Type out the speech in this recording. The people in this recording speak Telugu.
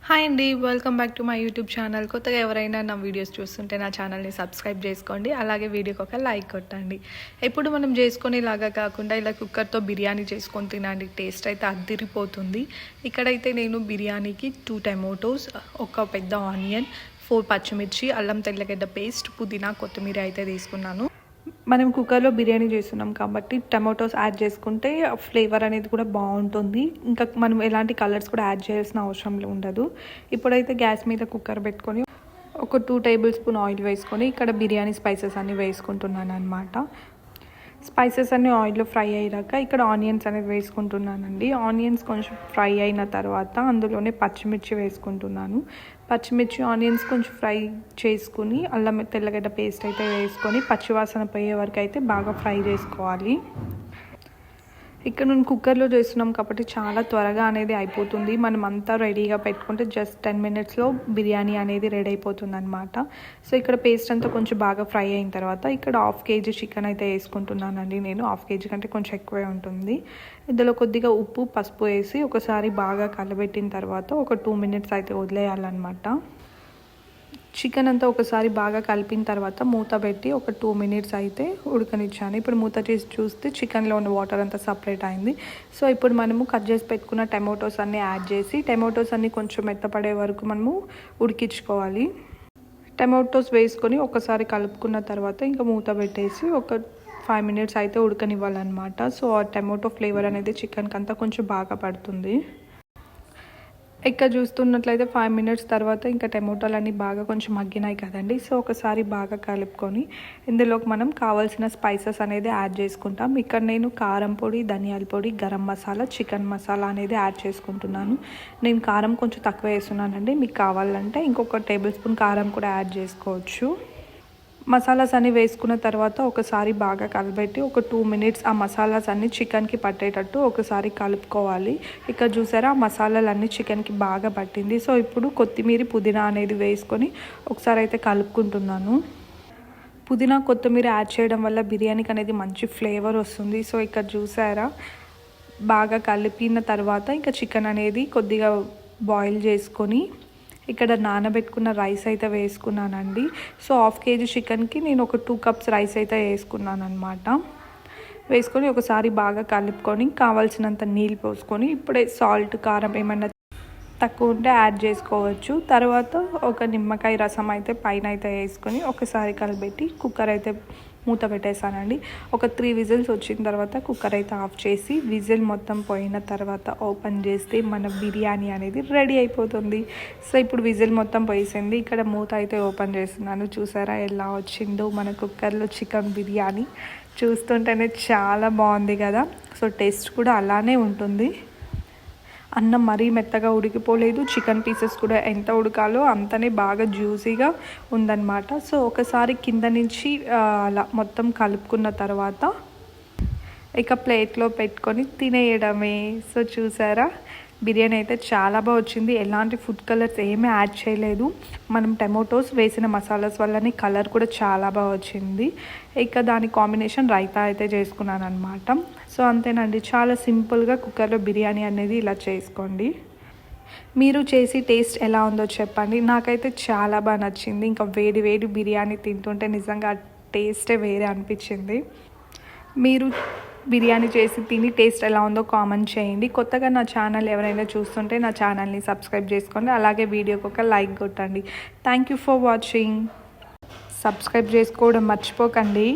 హాయ్ అండి, welcome back to my YouTube channel. కొత్తగా ఎవరైనా నా వీడియోస్ చూస్తుంటే నా ఛానల్ని సబ్స్క్రైబ్ చేసుకోండి. అలాగే వీడియోకి ఒక లైక్ కొట్టండి. ఎప్పుడు మనం చేసుకునేలాగా కాకుండా ఇలా కుక్కర్తో బిర్యానీ చేసుకొని తినండి. టేస్ట్ అయితే అద్దిరిపోతుంది. ఇక్కడైతే నేను బిర్యానీకి 2 టమాటోస్, ఒక పెద్ద ఆనియన్, 4 పచ్చిమిర్చి, అల్లం తెల్లగడ్డ పేస్ట్, పుదీనా, కొత్తిమీర అయితే తీసుకున్నాను. మనం కుక్కర్లో బిర్యానీ చేస్తున్నాం కాబట్టి టమాటోస్ యాడ్ చేసుకుంటే ఫ్లేవర్ అనేది కూడా బాగుంటుంది. ఇంకా మనం ఎలాంటి కలర్స్ కూడా యాడ్ చేయాల్సిన అవసరం ఉండదు. ఇప్పుడైతే గ్యాస్ మీద కుక్కర్ పెట్టుకొని ఒక 2 టేబుల్ స్పూన్ ఆయిల్ వేసుకొని ఇక్కడ బిర్యానీ స్పైసెస్ అన్నీ వేసుకుంటున్నాను అనమాట. స్పైసెస్ అన్నీ ఆయిల్లో ఫ్రై అయ్యాక ఇక్కడ ఆనియన్స్ అనేది వేసుకుంటున్నానండి. ఆనియన్స్ కొంచెం ఫ్రై అయిన తర్వాత అందులోనే పచ్చిమిర్చి వేసుకుంటున్నాను. పచ్చిమిర్చి ఆనియన్స్ కొంచెం ఫ్రై చేసుకుని అల్లం తెల్లగడ్డ పేస్ట్ అయితే వేసుకొని పచ్చివాసన పోయే వరకు అయితే బాగా ఫ్రై చేసుకోవాలి. ఇక్కడ నేను కుక్కర్లో చేస్తున్నాం కాబట్టి చాలా త్వరగా అనేది అయిపోతుంది. మనం అంతా రెడీగా పెట్టుకుంటే జస్ట్ 10 మినిట్స్లో బిర్యానీ అనేది రెడీ అయిపోతుంది అనమాట. సో ఇక్కడ పేస్ట్ అంతా కొంచెం బాగా ఫ్రై అయిన తర్వాత ఇక్కడ 1/2 కేజీ చికెన్ అయితే వేసుకుంటున్నానండి. నేను 1/2 కేజీ కంటే కొంచెం ఎక్కువే ఉంటుంది. ఇందులో కొద్దిగా ఉప్పు, పసుపు వేసి ఒకసారి బాగా కలబెట్టిన తర్వాత ఒక 2 మినిట్స్ అయితే వదిలేయాలన్నమాట. చికెన్ అంతా ఒకసారి బాగా కలిపిన తర్వాత మూత పెట్టి ఒక 2 మినిట్స్ అయితే ఉడకనిచ్చాను. ఇప్పుడు మూత చేసి చూస్తే చికెన్లో ఉన్న వాటర్ అంతా సపరేట్ అయింది. సో ఇప్పుడు మనము కట్ చేసి పెట్టుకున్న టమాటోస్ అన్నీ యాడ్ చేసి టమాటోస్ అన్నీ కొంచెం మెత్తపడే వరకు మనము ఉడికించుకోవాలి. టమాటోస్ వేసుకొని ఒకసారి కలుపుకున్న తర్వాత ఇంకా మూత పెట్టేసి ఒక 5 మినిట్స్ అయితే ఉడకనివ్వాలన్నమాట. సో ఆ టమాటో ఫ్లేవర్ అనేది చికెన్కి అంతా కొంచెం బాగా పడుతుంది. ఇక్కడ చూస్తున్నట్లయితే 5 మినిట్స్ తర్వాత ఇంకా టమోటాలు అన్నీ బాగా కొంచెం మగ్గినాయి కదండి. సో ఒకసారి బాగా కలుపుకొని ఇందులోకి మనం కావాల్సిన స్పైసెస్ అనేది యాడ్ చేసుకుంటాం. ఇక్కడ నేను కారం పొడి, ధనియాల పొడి, గరం మసాలా, చికెన్ మసాలా అనేది యాడ్ చేసుకుంటున్నాను. నేను కారం కొంచెం తక్కువ వేస్తున్నానండి. మీకు కావాలంటే ఇంకొక టేబుల్ స్పూన్ కారం కూడా యాడ్ చేసుకోవచ్చు. మసాలాస్ అన్నీ వేసుకున్న తర్వాత ఒకసారి బాగా కలబెట్టి ఒక 2 మినిట్స్ ఆ మసాలాస్ అన్నీ చికెన్కి పట్టేటట్టు ఒకసారి కలుపుకోవాలి. ఇక్కడ చూసారా ఆ మసాలాలన్నీ చికెన్కి బాగా పట్టింది. సో ఇప్పుడు కొత్తిమీర, పుదీనా అనేది వేసుకొని ఒకసారి అయితే కలుపుకుంటున్నాను. పుదీనా, కొత్తిమీర యాడ్ చేయడం వల్ల బిర్యానీకి అనేది మంచి ఫ్లేవర్ వస్తుంది. సో ఇక్కడ చూసారా బాగా కలిపిన తర్వాత ఇంకా చికెన్ అనేది కొద్దిగా బాయిల్ చేసుకొని ఇక్కడ నానబెట్టుకున్న రైస్ అయితే వేసుకున్నానండి. సో 1/2 కేజీ చికెన్కి నేను ఒక 2 కప్స్ రైస్ అయితే వేసుకున్నాను అనమాట. వేసుకొని ఒకసారి బాగా కలుపుకొని కావాల్సినంత నీళ్ళు పోసుకొని ఇప్పుడే సాల్ట్, కారం ఏమన్నా తక్కువ ఉంటే యాడ్ చేసుకోవచ్చు. తర్వాత ఒక నిమ్మకాయ రసం అయితే పైన అయితే వేసుకొని ఒకసారి కలిపెట్టి కుక్కర్ అయితే మూత పెట్టేశానండి. ఒక 3 విజిల్స్ వచ్చిన తర్వాత కుక్కర్ అయితే ఆఫ్ చేసి విజిల్ మొత్తం పోయిన తర్వాత ఓపెన్ చేస్తే మన బిర్యానీ అనేది రెడీ అయిపోతుంది. సో ఇప్పుడు విజిల్ మొత్తం పోయేసింది. ఇక్కడ మూత అయితే ఓపెన్ చేస్తున్నాను. చూసారా ఎలా వచ్చిందో మన కుక్కర్లో చికెన్ బిర్యానీ. చూస్తుంటేనే చాలా బాగుంది కదా. సో టేస్ట్ కూడా అలానే ఉంటుంది. అన్నం మరీ మెత్తగా ఉడికిపోలేదు. చికెన్ పీసెస్ కూడా ఎంత ఉడకాలో అంతనే బాగా జ్యూసీగా ఉందన్నమాట. సో ఒకసారి కింద నుంచి అలా మొత్తం కలుపుకున్న తర్వాత ఇక ప్లేట్లో పెట్టుకొని తినేయడమే. సో చూసారా బిర్యానీ అయితే చాలా బాగా వచ్చింది. ఎలాంటి ఫుడ్ కలర్స్ ఏమీ యాడ్ చేయలేదు. మనం టమాటోస్ వేసిన మసాలాస్ వల్లనే కలర్ కూడా చాలా బాగా వచ్చింది. ఇక దాని కాంబినేషన్ రైతా అయితే చేసుకున్నాను అనమాట. సో అంతేనండి, చాలా సింపుల్గా కుక్కర్లో బిర్యానీ అనేది ఇలా చేసుకోండి. మీరు చేసి టేస్ట్ ఎలా ఉందో చెప్పండి. నాకైతే చాలా బాగా నచ్చింది. ఇంకా వేడి వేడి బిర్యానీ తింటుంటే నిజంగా టేస్టే వేరే అనిపించింది. మీరు బిర్యానీ చేసి తిని టేస్ట్ ఎలా ఉందో కామెంట్ చేయండి. కొత్తగా నా ఛానల్ ఎవరైనా చూస్తుంటే నా ఛానల్ని సబ్స్క్రైబ్ చేసుకోండి. అలాగే వీడియోకి ఒక లైక్ కొట్టండి. Thank you for watching. Subscribe చేసుకోవడం మర్చిపోకండి.